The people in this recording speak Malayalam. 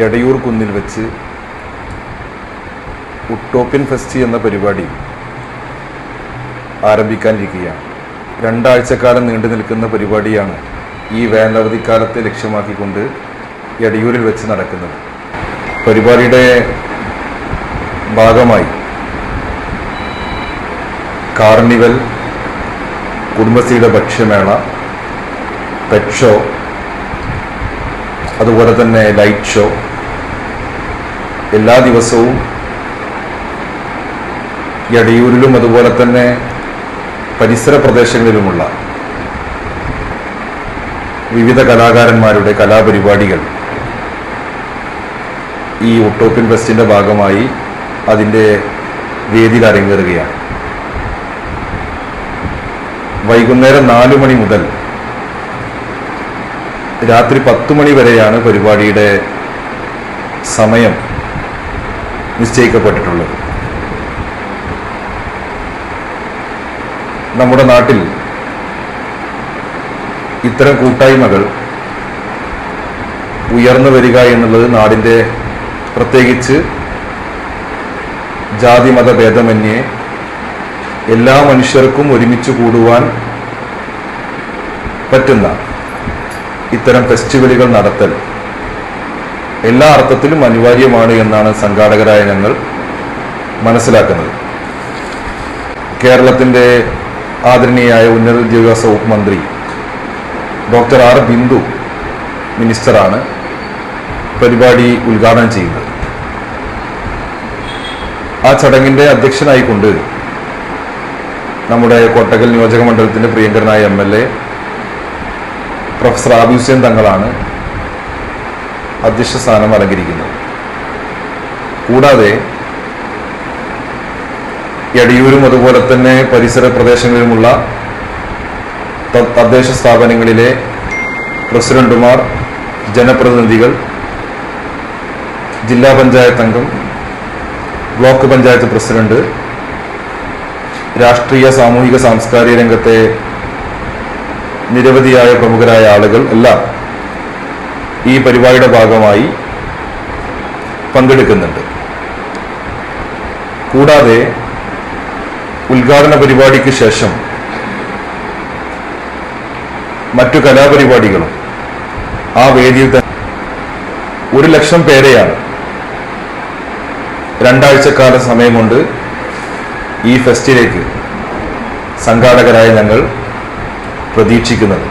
എടയൂർ കുന്നിൽ വെച്ച് ഉട്ടോപ്യൻ ഫെസ്റ്റ് എന്ന പരിപാടി ആരംഭിക്കാനിരിക്കുകയാണ്. 2 ആഴ്ചക്കാലം നീണ്ടു നിൽക്കുന്ന പരിപാടിയാണ് ഈ വേനലവധിക്കാലത്തെ ലക്ഷ്യമാക്കിക്കൊണ്ട് എടയൂരിൽ വെച്ച് നടക്കുന്നത്. പരിപാടിയുടെ ഭാഗമായി കാർണിവൽ, കുടുംബശ്രീയുടെ ഭക്ഷ്യമേള, പെറ്റ് ഷോ, അതുപോലെ തന്നെ ലൈറ്റ് ഷോ, എല്ലാ ദിവസവും എടയൂരിലും അതുപോലെ തന്നെ പരിസര പ്രദേശങ്ങളിലുമുള്ള വിവിധ കലാകാരന്മാരുടെ കലാപരിപാടികൾ ഈ ഉട്ടോപ്യൻ ഫെസ്റ്റിൻ്റെ ഭാഗമായി അതിൻ്റെ വേദിയിൽ അരങ്ങേറുകയാണ്. വൈകുന്നേരം 4 മണി മുതൽ രാത്രി 10 മണി വരെയാണ് പരിപാടിയുടെ സമയം നിശ്ചയിക്കപ്പെട്ടിട്ടുള്ളത്. നമ്മുടെ നാട്ടിൽ ഇത്തരം കൂട്ടായ്മകൾ ഉയർന്നു വരിക എന്നുള്ളത് നാടിൻ്റെ, പ്രത്യേകിച്ച് ജാതി മത ഭേദമന്യേ എല്ലാ മനുഷ്യർക്കും ഒരുമിച്ച് കൂടുവാൻ പറ്റുന്ന ഇത്തരം ഫെസ്റ്റിവലുകൾ നടത്തൽ എല്ലാ അർത്ഥത്തിലും അനിവാര്യമാണ് എന്നാണ് സംഘാടകരായ ഞങ്ങൾ മനസ്സിലാക്കുന്നത്. കേരളത്തിൻ്റെ ആദരണീയായ ഉന്നത വിദ്യാഭ്യാസ വകുപ്പ് മന്ത്രി ഡോക്ടർ ആർ ബിന്ദു മിനിസ്റ്ററാണ് പരിപാടി ഉദ്ഘാടനം ചെയ്യുന്നത്. ആ ചടങ്ങിൻ്റെ അധ്യക്ഷനായിക്കൊണ്ട് നമ്മുടെ കോട്ടക്കൽ നിയോജക മണ്ഡലത്തിൻ്റെ പ്രിയങ്കരനായ MLA പ്രൊഫസർ ആബി ഹുസൈൻ തങ്ങളാണ് അധ്യക്ഷ സ്ഥാനം അലങ്കരിക്കുന്നത്. കൂടാതെ എടയൂരും അതുപോലെ തന്നെ പരിസര പ്രദേശങ്ങളിലുമുള്ള തദ്ദേശ സ്ഥാപനങ്ങളിലെ പ്രസിഡന്റുമാർ, ജനപ്രതിനിധികൾ, ജില്ലാ പഞ്ചായത്ത് അംഗം, ബ്ലോക്ക് പഞ്ചായത്ത് പ്രസിഡന്റ്, രാഷ്ട്രീയ സാമൂഹിക സാംസ്കാരിക രംഗത്തെ നിരവധിയായ പ്രമുഖരായ ആളുകൾ എല്ലാം ഈ പരിപാടിയുടെ ഭാഗമായി പങ്കെടുക്കുന്നുണ്ട്. കൂടാതെ ഉദ്ഘാടന പരിപാടിക്ക് ശേഷം മറ്റു കലാപരിപാടികളും ആ വേദിയിൽ തന്നെ 1 ലക്ഷം പേരെയാണ് 2 ആഴ്ചക്കാല സമയം കൊണ്ട് ഈ ഫെസ്റ്റിലേക്ക് സംഘാടകരായ ഞങ്ങൾ പ്രതീക്ഷിക്കുന്നത്.